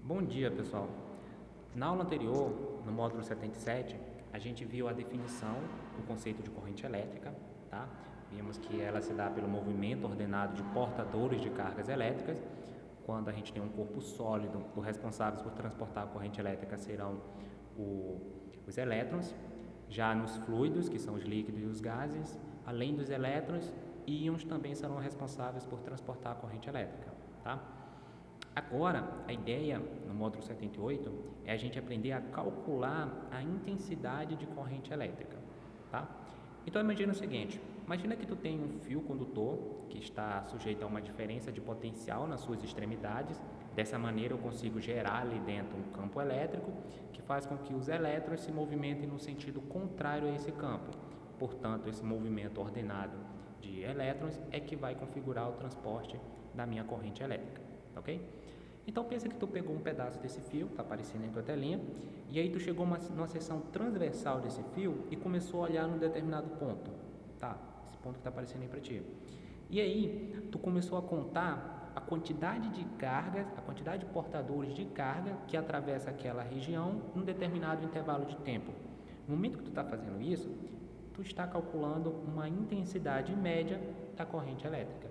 Bom dia, pessoal. Na aula anterior, no módulo 77, a gente viu a definição do conceito de corrente elétrica, tá? Vimos que ela se dá pelo movimento ordenado de portadores de cargas elétricas. Quando a gente tem um corpo sólido, os responsáveis por transportar a corrente elétrica serão os elétrons. Já nos fluidos, que são os líquidos e os gases, além dos elétrons, íons também serão responsáveis por transportar a corrente elétrica, tá? Agora, a ideia no módulo 78 é a gente aprender a calcular a intensidade de corrente elétrica, tá? Então imagina o seguinte, imagina que tu tem um fio condutor que está sujeito a uma diferença de potencial nas suas extremidades. Dessa maneira eu consigo gerar ali dentro um campo elétrico que faz com que os elétrons se movimentem no sentido contrário a esse campo. Portanto, esse movimento ordenado de elétrons é que vai configurar o transporte da minha corrente elétrica, ok? Então pensa que tu pegou um pedaço desse fio, está aparecendo em tua telinha, e aí tu chegou numa seção transversal desse fio e começou a olhar num determinado ponto, tá? Esse ponto que está aparecendo aí para ti. E aí tu começou a contar a quantidade de cargas, a quantidade de portadores de carga que atravessa aquela região num determinado intervalo de tempo. No momento que tu está fazendo isso, tu está calculando uma intensidade média da corrente elétrica.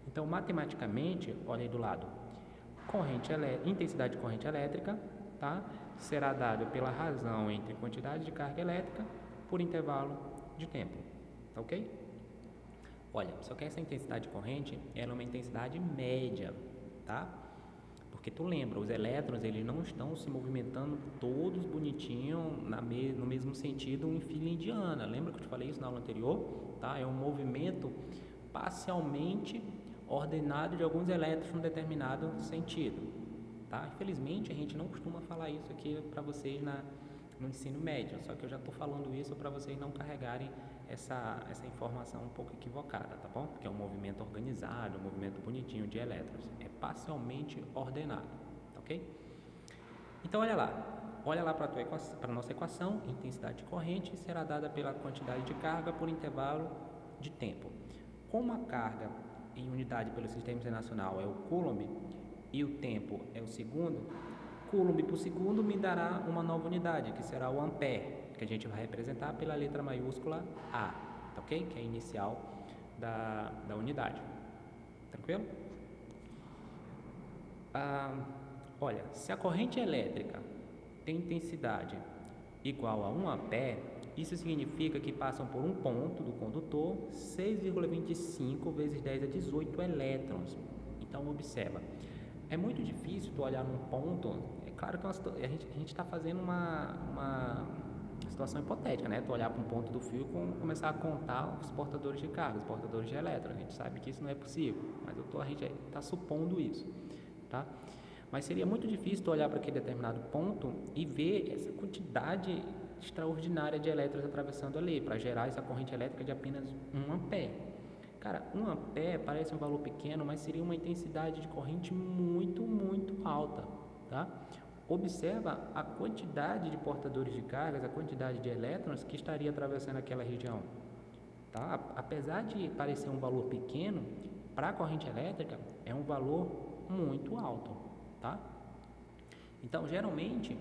Então, matematicamente, olha aí do lado, intensidade de corrente elétrica, tá? Será dada pela razão entre quantidade de carga elétrica por intervalo de tempo, tá ok? Olha, só que essa intensidade de corrente ela é uma intensidade média, tá? Porque tu lembra, os elétrons eles não estão se movimentando todos bonitinho no mesmo sentido em fila indiana. Lembra que eu te falei isso na aula anterior? Tá? É um movimento parcialmente ordenado de alguns elétrons num determinado sentido, tá? Infelizmente a gente não costuma falar isso aqui para vocês no ensino médio, só que eu já estou falando isso para vocês não carregarem essa informação um pouco equivocada, tá bom? Porque é um movimento organizado, um movimento bonitinho de elétrons, é parcialmente ordenado, tá ok? Então olha lá para a nossa equação, intensidade de corrente será dada pela quantidade de carga por intervalo de tempo. Como a carga em unidade pelo sistema internacional é o coulomb e o tempo é o segundo, coulomb por segundo me dará uma nova unidade, que será o ampere, que a gente vai representar pela letra maiúscula A, tá ok? Que é a inicial da unidade. Tranquilo? Olha, se a corrente elétrica tem intensidade igual a 1 ampere, isso significa que passam por um ponto do condutor 6,25 vezes 10 a 18 elétrons. Então, observa, é muito difícil tu olhar num ponto, é claro que a gente está fazendo uma situação hipotética, né? Tu olhar para um ponto do fio e começar a contar os portadores de carga, os portadores de elétrons. A gente sabe que isso não é possível, mas a gente está supondo isso, tá? Mas seria muito difícil tu olhar para aquele determinado ponto e ver essa quantidade extraordinária de elétrons atravessando ali, para gerar essa corrente elétrica de apenas 1 ampere. Cara, 1 ampere parece um valor pequeno, mas seria uma intensidade de corrente muito, muito alta, tá? Observa a quantidade de portadores de cargas, a quantidade de elétrons que estaria atravessando aquela região, tá? Apesar de parecer um valor pequeno, para a corrente elétrica é um valor muito alto, tá? Então, geralmente,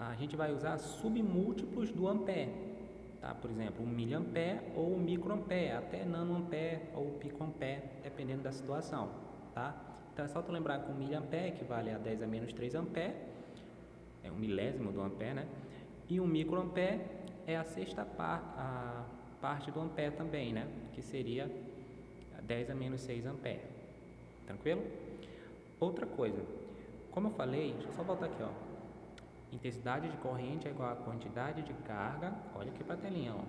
a gente vai usar submúltiplos do ampere, tá? Por exemplo, 1 miliampere ou 1 microampere, até nanoampere ou picoampere, dependendo da situação, tá? Então, é só tu lembrar que 1 miliampere equivale a 10 a menos 3 ampere, é 1 milésimo do ampere, né? E 1 microampere é a sexta parte do ampere também, né? Que seria 10 a menos 6 ampere. Tranquilo? Outra coisa, como eu falei, deixa eu só voltar aqui, ó. Intensidade de corrente é igual a quantidade de carga, olha aqui para a telinha, ó,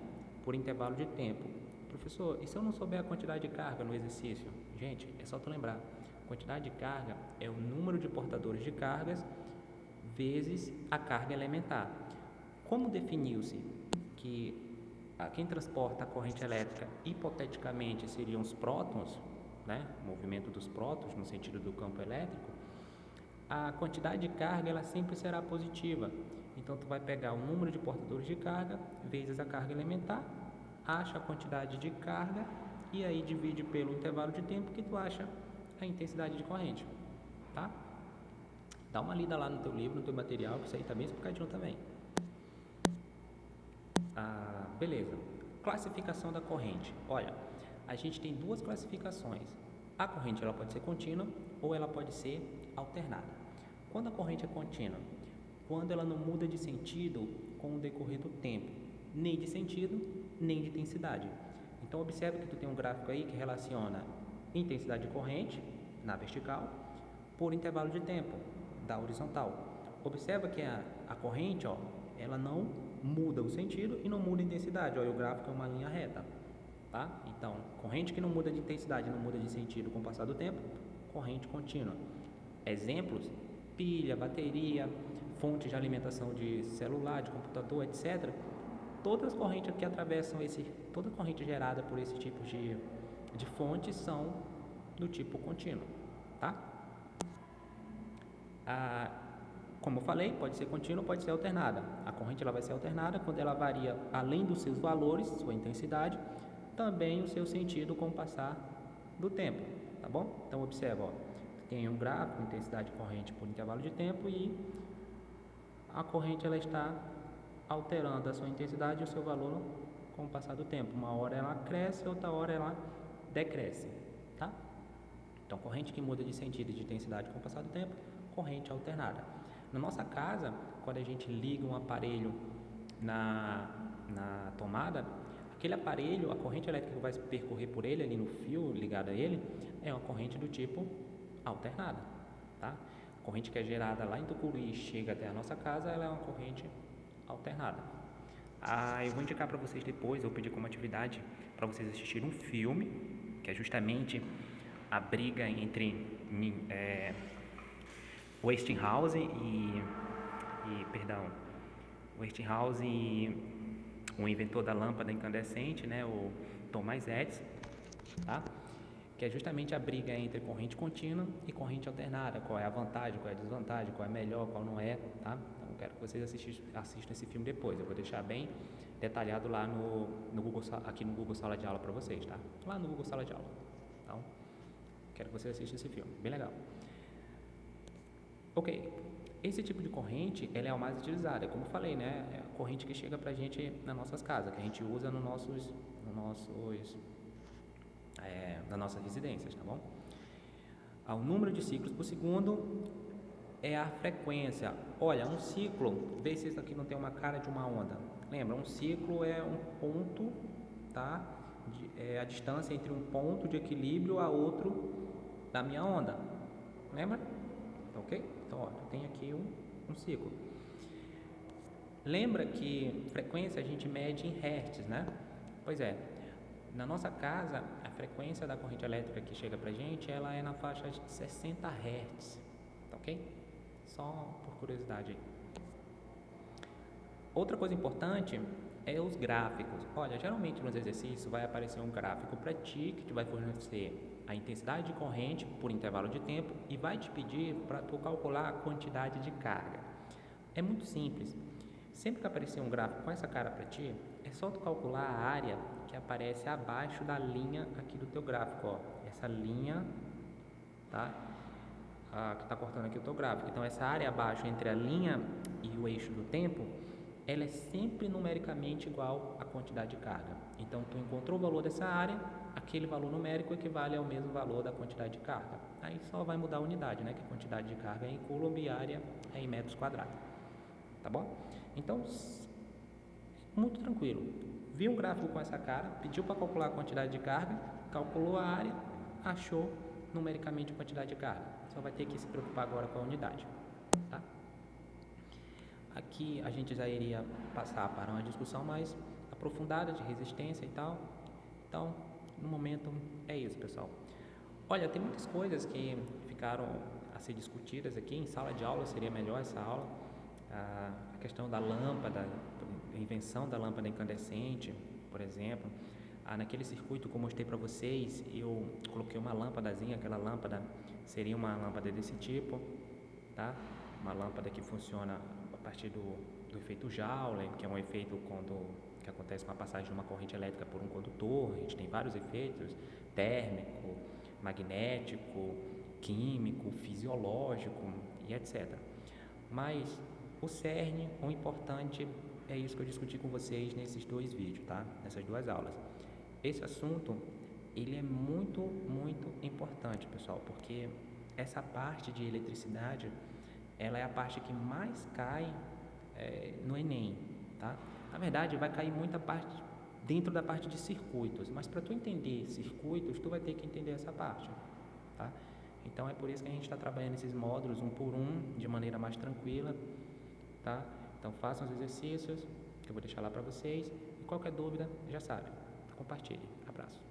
por intervalo de tempo. Professor, e se eu não souber a quantidade de carga no exercício? Gente, é só tu lembrar, quantidade de carga é o número de portadores de cargas vezes a carga elementar. Como definiu-se que quem transporta a corrente elétrica hipoteticamente seriam os prótons, né? O movimento dos prótons no sentido do campo elétrico, a quantidade de carga ela sempre será positiva. Então tu vai pegar o número de portadores de carga vezes a carga elementar, acha a quantidade de carga e aí divide pelo intervalo de tempo que tu acha a intensidade de corrente, tá? Dá uma lida lá no teu livro, no teu material, que isso aí está bem explicadinho também. Beleza. Classificação da corrente. Olha, a gente tem duas classificações. A corrente ela pode ser contínua ou ela pode ser alternada. Quando a corrente é contínua? Quando ela não muda de sentido com o decorrer do tempo, nem de sentido, nem de intensidade. Então, observa que tu tem um gráfico aí que relaciona intensidade de corrente na vertical por intervalo de tempo da horizontal. Observa que a corrente, ela não muda o sentido e não muda a intensidade. O gráfico é uma linha reta, tá? Então, corrente que não muda de intensidade, não muda de sentido com o passar do tempo, corrente contínua. Exemplos: pilha, bateria, fontes de alimentação de celular, de computador, etc. Todas as correntes que atravessam toda corrente gerada por esse tipo de fontes são do tipo contínuo, tá? Como eu falei, pode ser contínua, pode ser alternada. A corrente ela vai ser alternada quando ela varia além dos seus valores, sua intensidade, também o seu sentido com o passar do tempo, tá bom? Então observa, tem um gráfico, intensidade de corrente por intervalo de tempo e a corrente ela está alterando a sua intensidade e o seu valor com o passar do tempo. Uma hora ela cresce, outra hora ela decresce, tá? Então, corrente que muda de sentido e de intensidade com o passar do tempo, corrente alternada. Na nossa casa, quando a gente liga um aparelho na tomada, aquele aparelho, a corrente elétrica que vai percorrer por ele, ali no fio ligado a ele, é uma corrente do tipo alternada, tá? A corrente que é gerada lá em Tucuruí e chega até a nossa casa, ela é uma corrente alternada. Eu vou indicar para vocês depois, eu pedi como atividade para vocês assistirem um filme, que é justamente a briga entre Westinghouse Westinghouse e o inventor da lâmpada incandescente, né, o Thomas Edison, tá? Que é justamente a briga entre corrente contínua e corrente alternada. Qual é a vantagem, qual é a desvantagem, qual é melhor, qual não é, tá? Então, quero que vocês assistam esse filme depois. Eu vou deixar bem detalhado lá no Google, aqui no Google Sala de Aula para vocês, tá? Lá no Google Sala de Aula. Então, quero que vocês assistam esse filme, bem legal. Ok, esse tipo de corrente, ela é a mais utilizada, como eu falei, né? É a corrente que chega pra gente nas nossas casas, que a gente usa nas nossas residências, tá bom? O número de ciclos por segundo é a frequência. Olha, um ciclo, vê se isso aqui não tem uma cara de uma onda. Lembra, um ciclo é um ponto, tá? É a distância entre um ponto de equilíbrio a outro da minha onda. Lembra? Ok? Então, eu tenho aqui um ciclo. Lembra que frequência a gente mede em hertz, né? Pois é, na nossa casa, a frequência da corrente elétrica que chega pra gente, ela é na faixa de 60 hertz, tá ok? Só por curiosidade aí. Outra coisa importante é os gráficos. Olha, geralmente nos exercícios vai aparecer um gráfico para ti, que te vai fornecer a intensidade de corrente por intervalo de tempo e vai te pedir para tu calcular a quantidade de carga. É muito simples. Sempre que aparecer um gráfico com essa cara para ti, é só tu calcular a área que aparece abaixo da linha aqui do teu gráfico, essa linha, tá? Que está cortando aqui o teu gráfico. Então, essa área abaixo entre a linha e o eixo do tempo, ela é sempre numericamente igual à quantidade de carga. Então, tu encontrou o valor dessa área, aquele valor numérico equivale ao mesmo valor da quantidade de carga. Aí só vai mudar a unidade, né? Que a quantidade de carga é em coulomb e área é em metros quadrados. Tá bom? Então, muito tranquilo. Viu um gráfico com essa cara, pediu para calcular a quantidade de carga, calculou a área, achou numericamente a quantidade de carga. Só vai ter que se preocupar agora com a unidade. Tá? Aqui a gente já iria passar para uma discussão mais aprofundada de resistência e tal. Então, no momento é isso, pessoal. Olha, tem muitas coisas que ficaram a ser discutidas aqui. Em sala de aula seria melhor essa aula. A questão da lâmpada, a invenção da lâmpada incandescente, por exemplo. Naquele circuito que eu mostrei para vocês, eu coloquei uma lâmpadazinha. Aquela lâmpada seria uma lâmpada desse tipo, tá? Uma lâmpada que funciona a partir do efeito Joule, que é um efeito que acontece com a passagem de uma corrente elétrica por um condutor. A gente tem vários efeitos: térmico, magnético, químico, fisiológico e etc. Mas o cerne, o importante é isso que eu discuti com vocês nesses 2 vídeos, tá? Nessas 2 aulas. Esse assunto, ele é muito, muito importante, pessoal, porque essa parte de eletricidade, ela é a parte que mais cai no Enem, tá? Na verdade, vai cair muita parte dentro da parte de circuitos, mas para tu entender circuitos, tu vai ter que entender essa parte, tá? Então é por isso que a gente está trabalhando esses módulos um por um, de maneira mais tranquila, tá? Então façam os exercícios, que eu vou deixar lá para vocês, e qualquer dúvida, já sabe, compartilhe. Abraço.